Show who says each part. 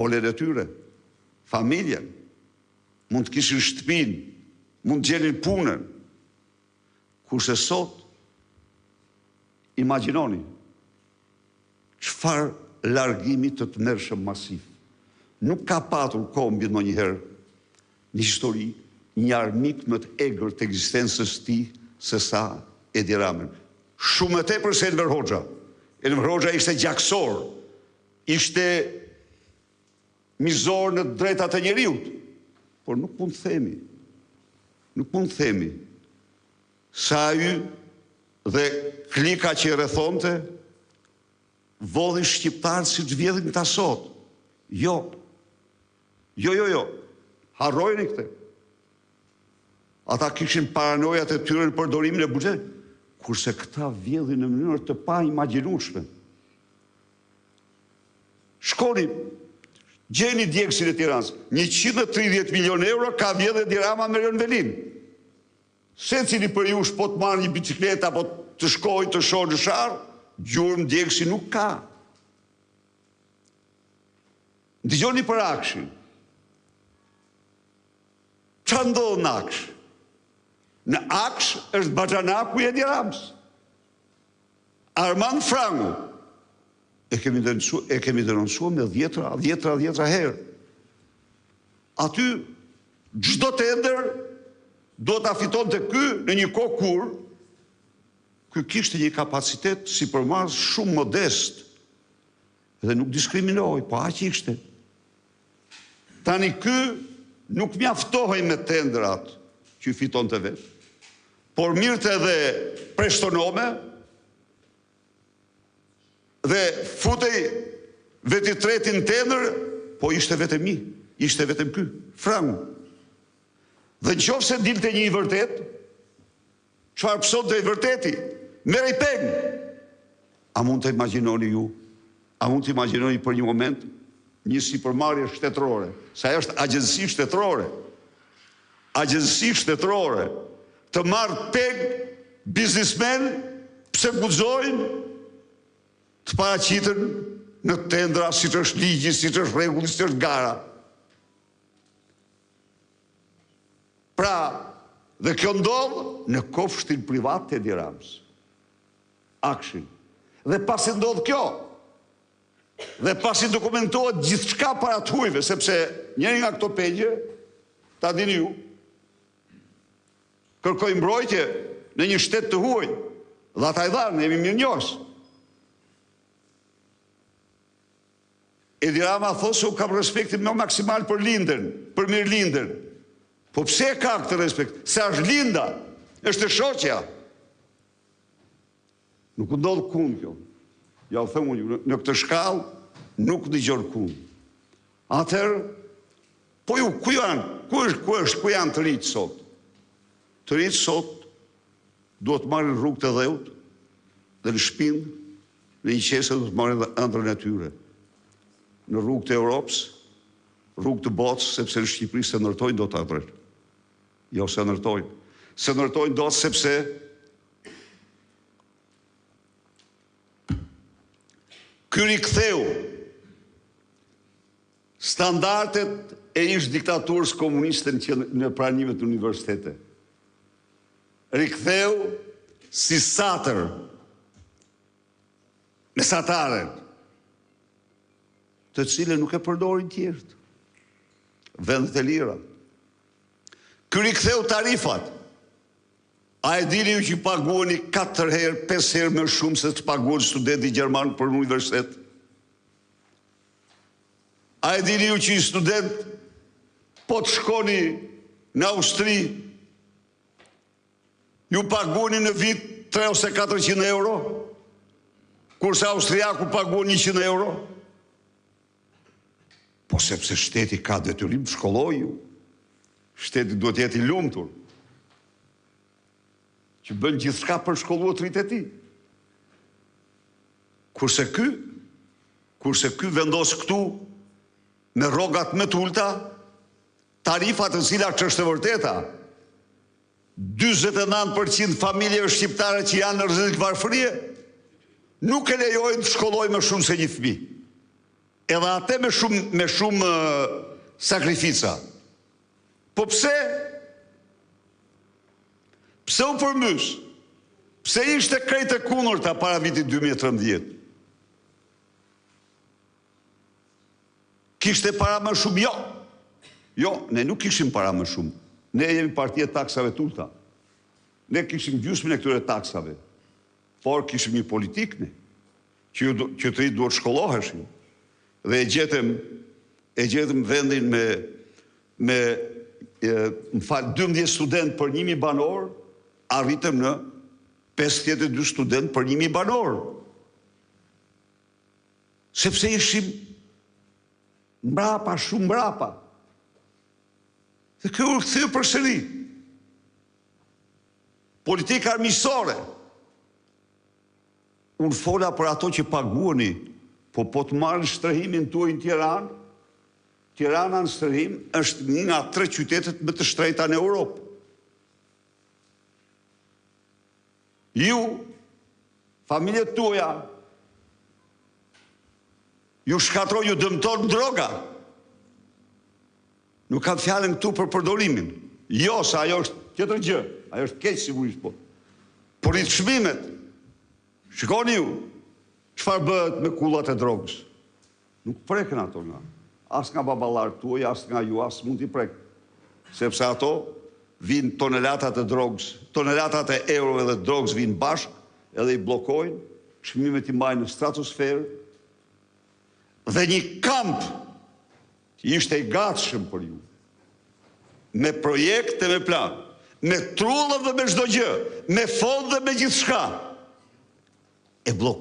Speaker 1: Olet e tyre, familjen, mund të kishin shtëpin, mund të gjenin punën. Kurse sot, imagjinoni, çfarë largimi të tmerrshëm masiv. Nuk ka patur kombi ndonjëherë në histori një armik më të egër të ekzistencës së tij se sa Edi Rama. Shumë më tepër se Enver Hoxha. Enver Hoxha ishte gjaksor, ishte mizor në drejtat e njeriut, por nuk mund të themi sa ai dhe klika që i rrethonte vodhin shqiptarë si të vjedhin ta sot. Jo. Harrojni këtë. Ata kishin paranojat e tyre në përdorimin e buxhetit, kurse këta vjedhin në mënyrë të pa imagjinueshme. Shkoni, gjeni djegësin e Tiranës, 130 milion euro ka vjedhë Edi Rama me Rën Velin. Secili për jush po të marrë një bicikletë apo të shkojë të shohë në sharë, gjurmë djegësi nuk ka. Dëgjoni për Akshin. Qa ndodhë në Aksh? Në Aksh është Baxhanaku i Edi Ramës. Armand Frangu e kemi denoncuar me dhjetra herë. Aty çdo tender do ta fitonte ky në një kohë kur ky kishte një kapacitet sipërmarrës shumë modest dhe nuk diskriminoi, po aq ishte. Tani ky nuk mjaftohej me tendrat që i fitonte vetë, por mirëte edhe preshtonome dhe futej veti tretin tender, po ishte vetëm ky, Frangu. Dhe nëse dilte një i vërtet, çfarë pësonte i vërteti? Merrej peng. A mund të imagjinoni ju? A mund të imagjinoni për një moment një sipërmarrje shtetërore, sa është agjenci shtetërore. Agjenci shtetërore të marrë peng biznismen pse guxojnë të paraqiten në tendra siç është ligji, siç është rregulli, siç është gara. Pra, dhe kjo ndodh në kofshtin privat të Edi Ramës. Akshin. Dhe pasi ndodh kjo, dhe pasi dokumentohet gjithçka para të hujve, sepse njëri nga këto pegje, ta dini ju, kërkoi mbrojtje në një shtet të huaj, dhe ata i dhanë, ne jemi mirënjohës. Edi Rama thosë se u kam respektin më maksimal për lindën, për mirë lindën. Po pse ka këtë respekt? Se është linda, është e shoqja. Nuk ndodh kund kjo. Ja u them unë, në këtë shkallë nuk dëgjon kund. Atëherë, po ju ku janë të rinjt sot? Të rinjt sot duhet të marrin rrugët e dheut dhe në shpinë, në një qese duhet të marrin dhe ëndrrën e tyre. Në rrugët e Europës, rrugët të botës, sepse në Shqipëri se ndërtojnë do të atërën. Jo se ndërtojnë. Se ndërtojnë do të sepse ky riktheu standardet e ish diktaturës komuniste në pranimet të universitete. Riktheu si satër me sataren, të cilën nuk e përdorin tjerët. Vendet e lira. Ky riktheu tarifat. A e dini ju që paguani 4 herë, 5 herë më shumë se të paguan studenti gjerman për në universitet? A e dini ju që i student po të shkoni në Austri, ju paguani në vit 300 ose 400 euro, kurse austriaku paguan 100 euro? Po sepse shteti ka detyrim të shkollojë ju. Shteti duhet jetë i lumtur, që bën gjithçka për shkolluar të rritë e tij. Kurse ky vendos këtu me rrogat më të ulta tarifat të cilat që është e vërteta. 49% familjeve shqiptare që janë në rrezik varfërie nuk e lejojnë të shkollojnë më shumë se një fëmijë. edhe atë me shumë sakrifica. Po pse? Pse u përmys? Pse ishte krejt e kundërta para vitit 2013? Kishte para më shumë? Jo. Jo, ne nuk kishim para më shumë. Ne jemi partia e taksave të ulta. Ne kishim gjysmën e këtyre taksave. Por kishim një politik ne, që të rritë duhet shkolloheshin. Dhe e gjetëm vendin me 12 student për 1.000 banor, arritëm në 52 student për 1.000 banor. Sepse ishim mbrapa, shumë mbrapa. Dhe kjo u kthye përsëri. Politika armiqësore. Unë fola për ato që paguani, po të marrën shtrëhimin tuaj në Tiranë, Tirana në shtrëhim është një nga 3 qytetet më të shtrejta në Europë. Ju, familjet tuaja, ju shkatroj, ju dëmton droga. Nuk kam fjalën këtu për përdorimin. Jo, se ajo është tjetër gjë. Ajo është keq sigurisht, po. Por i të çmimet. Shikoni ju, çfarë bëhet me kullat e drogës. Nuk preken ato nga. As nga baballarët tuaj, as nga ju, as mund t'i prek. Sepse ato vinë tonelatat e drogës, tonelatat e eurove dhe drogës vinë bashkë, edhe i blokojnë, çmimet i mbajnë në stratosferë, dhe një kamp që ishte i gatshëm për ju, me projekte, me plan, me trullë dhe me çdo gjë, me fond dhe me gjithçka, e blokojnë.